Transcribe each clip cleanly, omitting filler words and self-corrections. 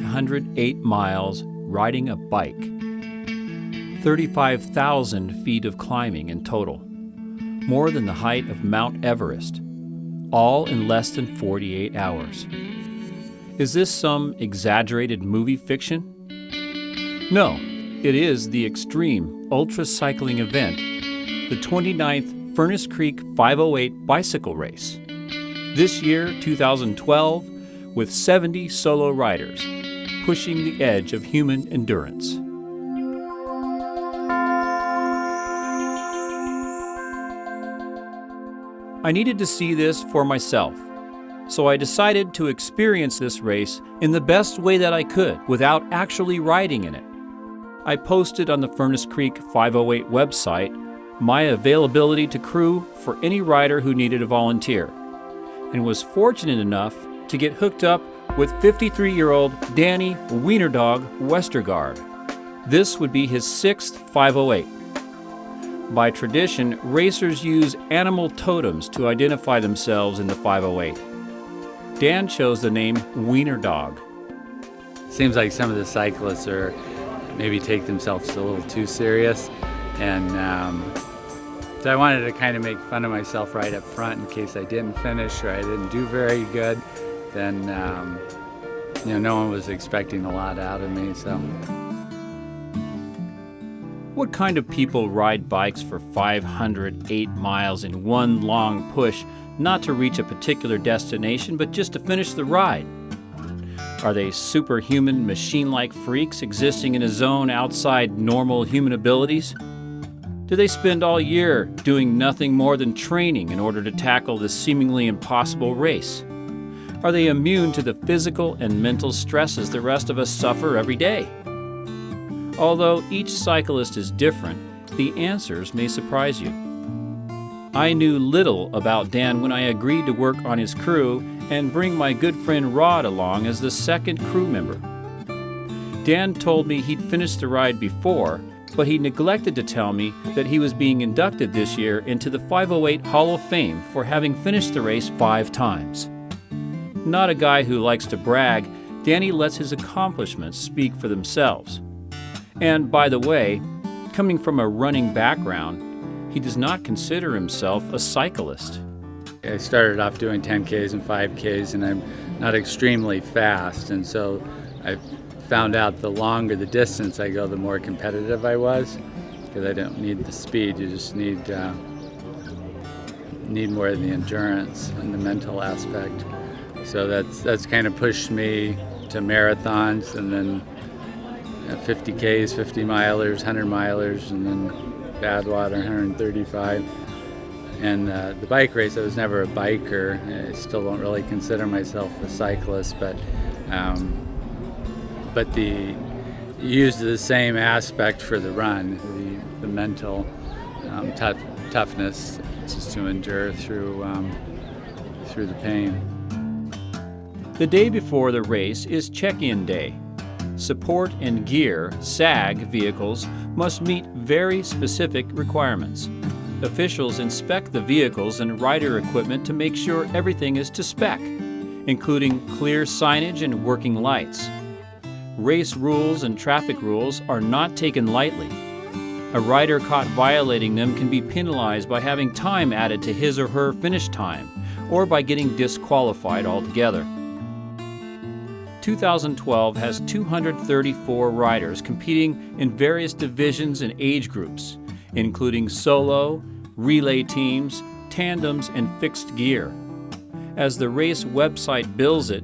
508 miles riding a bike, 35,000 feet of climbing in total, more than the height of Mount Everest, all in less than 48 hours. Is this some exaggerated movie fiction? No, it is the extreme ultra cycling event, the 29th Furnace Creek 508 bicycle race. This year, 2012, with 70 solo riders, pushing the edge of human endurance. I needed to see this for myself, so I decided to experience this race in the best way that I could without actually riding in it. I posted on the Furnace Creek 508 website my availability to crew for any rider who needed a volunteer, and was fortunate enough to get hooked up with 53-year-old Danny Wiener Dog Westergaard. This would be his 6th 508. By tradition, racers use animal totems to identify themselves in the 508. Dan chose the name Wiener Dog. Seems like some of the cyclists are maybe take themselves a little too serious, and so I wanted to kind of make fun of myself right up front in case I didn't finish or I didn't do very good. Then no one was expecting a lot out of me. So, what kind of people ride bikes for 508 miles in one long push, not to reach a particular destination, but just to finish the ride? Are they superhuman, machine-like freaks existing in a zone outside normal human abilities? Do they spend all year doing nothing more than training in order to tackle this seemingly impossible race? Are they immune to the physical and mental stresses the rest of us suffer every day? Although each cyclist is different, the answers may surprise you. I knew little about Dan when I agreed to work on his crew and bring my good friend Rod along as the second crew member. Dan told me he'd finished the ride before, but he neglected to tell me that he was being inducted this year into the 508 Hall of Fame for having finished the race 5 times. Not a guy who likes to brag, Danny lets his accomplishments speak for themselves. And by the way, coming from a running background, he does not consider himself a cyclist. I started off doing 10Ks and 5Ks, and I'm not extremely fast, and so I found out the longer the distance I go, the more competitive I was, because I don't need the speed, you just need more of the endurance and the mental aspect. So that's kind of pushed me to marathons, and then 50Ks, 50 milers, 100 milers, and then Badwater 135. And the bike race, I was never a biker. I still don't really consider myself a cyclist, but you use the same aspect for the run, the mental toughness just to endure through the pain. The day before the race is check-in day. Support and gear, SAG vehicles, must meet very specific requirements. Officials inspect the vehicles and rider equipment to make sure everything is to spec, including clear signage and working lights. Race rules and traffic rules are not taken lightly. A rider caught violating them can be penalized by having time added to his or her finish time, or by getting disqualified altogether. 2012 has 234 riders competing in various divisions and age groups, including solo, relay teams, tandems, and fixed gear. As the race website bills it,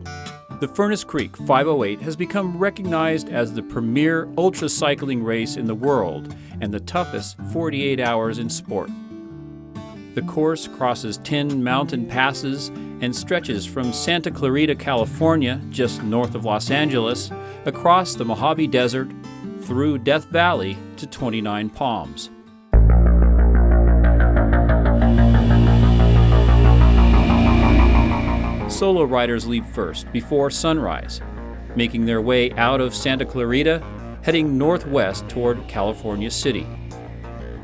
the Furnace Creek 508 has become recognized as the premier ultracycling race in the world and the toughest 48 hours in sport. The course crosses 10 mountain passes and stretches from Santa Clarita, California, just north of Los Angeles, across the Mojave Desert, through Death Valley to 29 Palms. Solo riders leave first before sunrise, making their way out of Santa Clarita, heading northwest toward California City.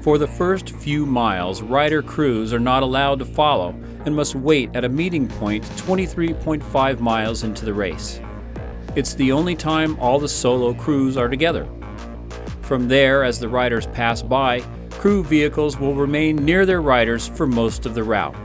For the first few miles, rider crews are not allowed to follow and must wait at a meeting point 23.5 miles into the race. It's the only time all the solo crews are together. From there, as the riders pass by, crew vehicles will remain near their riders for most of the route.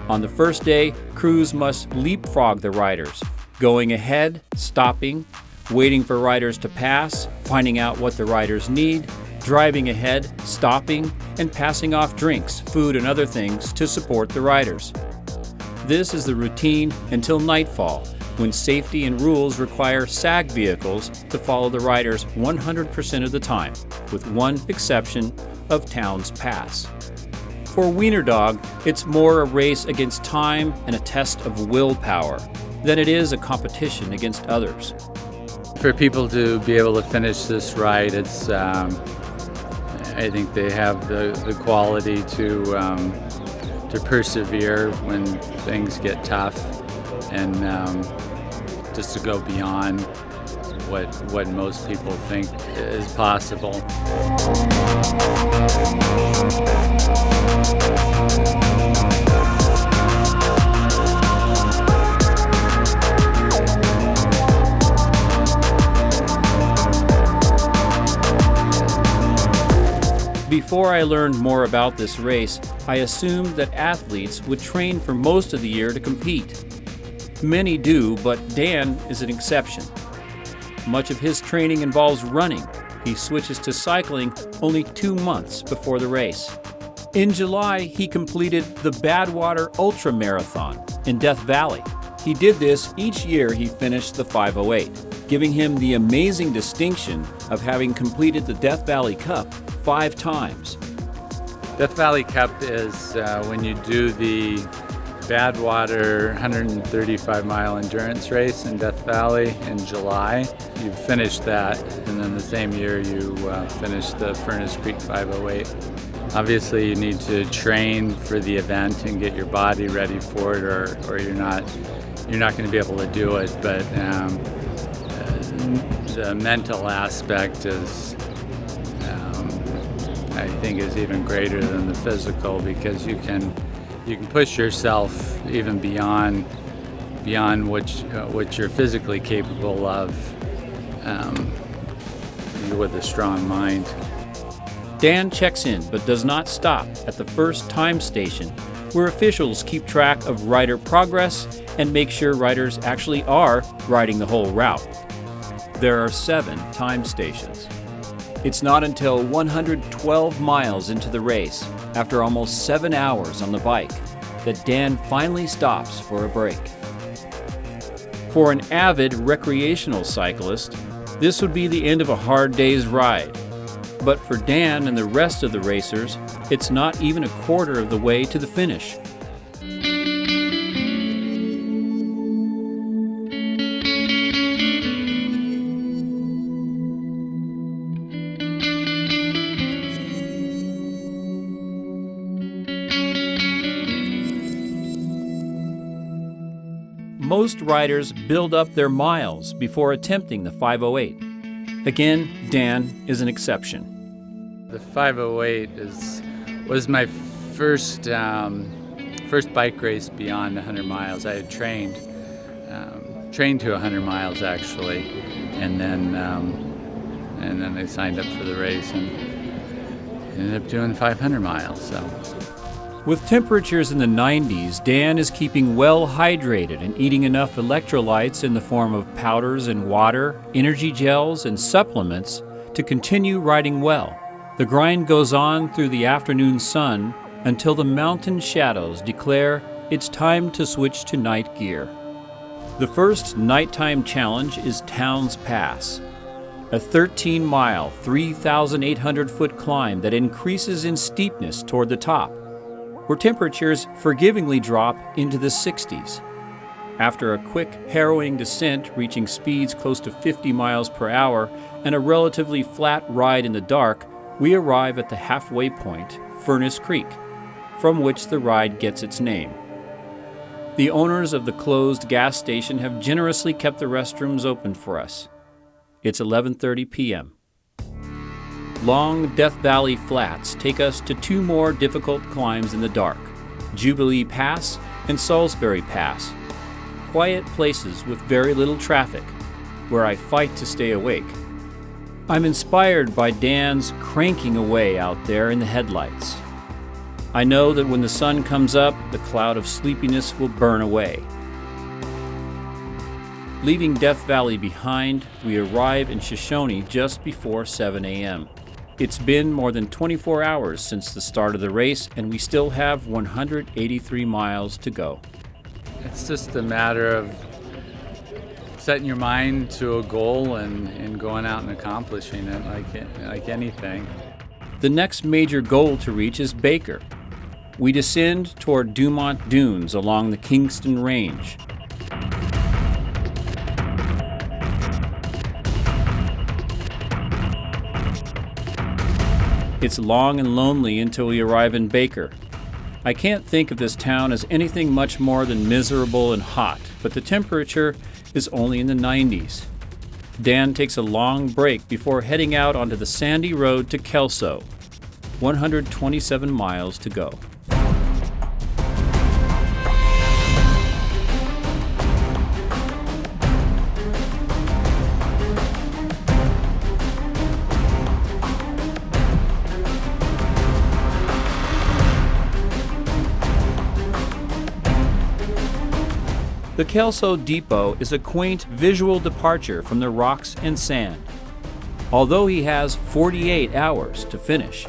On the first day, crews must leapfrog the riders, going ahead, stopping, waiting for riders to pass, finding out what the riders need, driving ahead, stopping, and passing off drinks, food, and other things to support the riders. This is the routine until nightfall, when safety and rules require SAG vehicles to follow the riders 100% of the time, with one exception of Towns Pass. For Wiener Dog, it's more a race against time and a test of willpower than it is a competition against others. For people to be able to finish this ride, it's I think they have the quality to persevere when things get tough, and just to go beyond what most people think is possible. Before I learned more about this race, I assumed that athletes would train for most of the year to compete. Many do, but Dan is an exception. Much of his training involves running. He switches to cycling only 2 months before the race. In July, he completed the Badwater Ultra Marathon in Death Valley. He did this each year he finished the 508, giving him the amazing distinction of having completed the Death Valley Cup 5 times. Death Valley Cup is when you do the Badwater 135-mile endurance race in Death Valley in July. You finish that, and then the same year you finish the Furnace Creek 508. Obviously, you need to train for the event and get your body ready for it, or you're not going to be able to do it. But the mental aspect is, I think, is even greater than the physical, because you can push yourself even beyond what you're physically capable of with a strong mind. Dan checks in but does not stop at the first time station, where officials keep track of rider progress and make sure riders actually are riding the whole route. There are 7 time stations. It's not until 112 miles into the race, after almost 7 hours on the bike, that Dan finally stops for a break. For an avid recreational cyclist, this would be the end of a hard day's ride. But for Dan and the rest of the racers, it's not even a quarter of the way to the finish. Most riders build up their miles before attempting the 508. Again, Dan is an exception. The 508 was my first bike race beyond 100 miles. I had trained to 100 miles actually, and then I signed up for the race and ended up doing 500 miles. So. With temperatures in the 90s, Dan is keeping well hydrated and eating enough electrolytes in the form of powders and water, energy gels, and supplements to continue riding well. The grind goes on through the afternoon sun until the mountain shadows declare it's time to switch to night gear. The first nighttime challenge is Towns Pass, a 13-mile, 3,800-foot climb that increases in steepness toward the top, where temperatures forgivingly drop into the 60s. After a quick, harrowing descent reaching speeds close to 50 miles per hour and a relatively flat ride in the dark, we arrive at the halfway point, Furnace Creek, from which the ride gets its name. The owners of the closed gas station have generously kept the restrooms open for us. It's 11:30 p.m. Long Death Valley flats take us to 2 more difficult climbs in the dark, Jubilee Pass and Salisbury Pass. quiet places with very little traffic, where I fight to stay awake. I'm inspired by Dan's cranking away out there in the headlights. I know that when the sun comes up, the cloud of sleepiness will burn away. Leaving Death Valley behind, we arrive in Shoshone just before 7 a.m. It's been more than 24 hours since the start of the race, and we still have 183 miles to go. It's just a matter of setting your mind to a goal and going out and accomplishing it like anything. The next major goal to reach is Baker. We descend toward Dumont Dunes along the Kingston Range. It's long and lonely until we arrive in Baker. I can't think of this town as anything much more than miserable and hot, but the temperature is only in the 90s. Dan takes a long break before heading out onto the sandy road to Kelso. 127 miles to go. The Kelso Depot is a quaint visual departure from the rocks and sand. Although he has 48 hours to finish,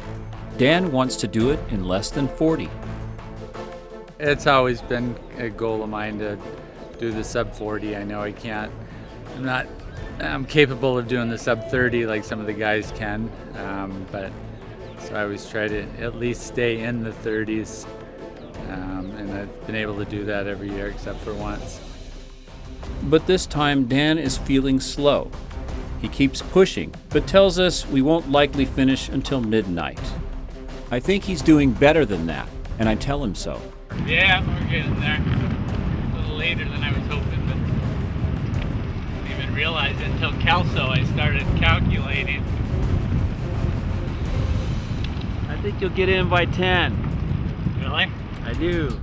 Dan wants to do it in less than 40. It's always been a goal of mine to do the sub 40. I know I'm capable of doing the sub 30 like some of the guys can, but so I always try to at least stay in the 30s. And I've been able to do that every year except for once. But this time Dan is feeling slow. He keeps pushing, but tells us we won't likely finish until midnight. I think he's doing better than that, and I tell him so. Yeah, we're getting there. A little later than I was hoping, but didn't even realize it until Kelso I started calculating. I think you'll get in by 10. Really? I do.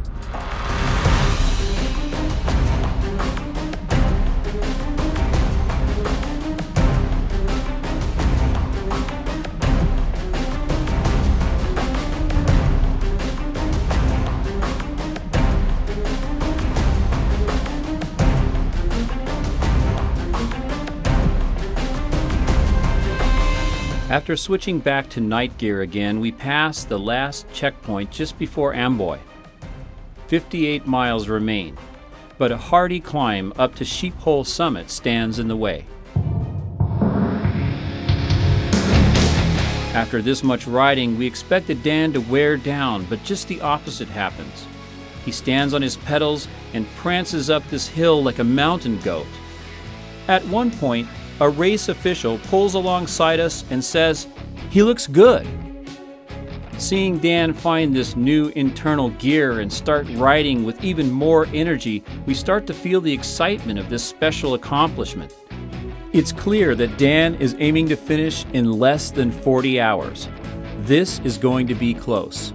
After switching back to night gear again, we pass the last checkpoint just before Amboy. 58 miles remain, but a hardy climb up to Sheephole Summit stands in the way. After this much riding, we expected Dan to wear down, but just the opposite happens. He stands on his pedals and prances up this hill like a mountain goat. At one point, a race official pulls alongside us and says, "He looks good." Seeing Dan find this new internal gear and start riding with even more energy, we start to feel the excitement of this special accomplishment. It's clear that Dan is aiming to finish in less than 40 hours. This is going to be close.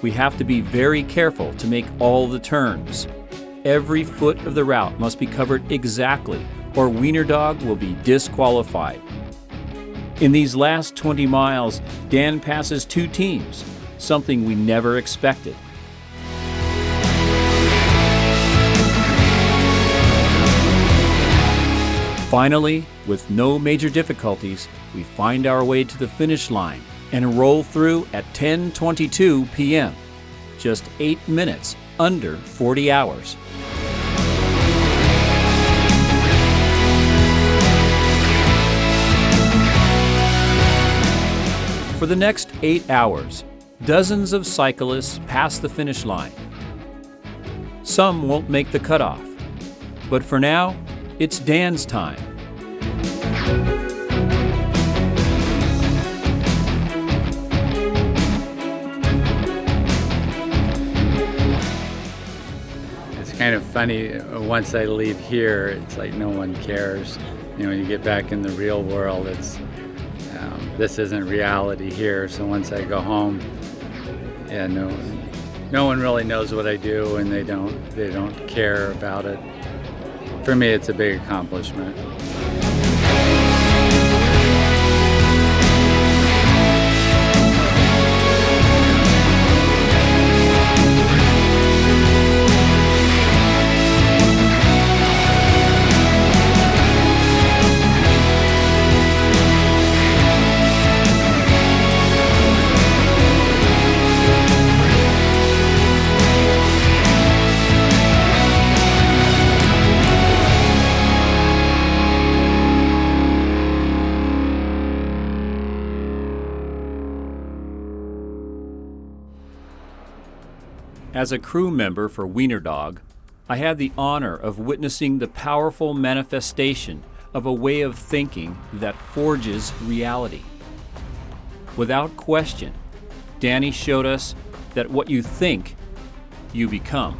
We have to be very careful to make all the turns. Every foot of the route must be covered exactly, or Wiener Dog will be disqualified. In these last 20 miles, Dan passes two teams, something we never expected. Finally, with no major difficulties, we find our way to the finish line and roll through at 10:22 p.m., just 8 minutes under 40 hours. For the next 8 hours, dozens of cyclists pass the finish line. Some won't make the cutoff, but for now, it's Dan's time. It's kind of funny, once I leave here, it's like no one cares. You know, when you get back in the real world, it's this isn't reality here. So once I go home, yeah, no one really knows what I do, and they don't care about it. for me, it's a big accomplishment. As a crew member for Wiener Dog, I had the honor of witnessing the powerful manifestation of a way of thinking that forges reality. Without question, Danny showed us that what you think, you become.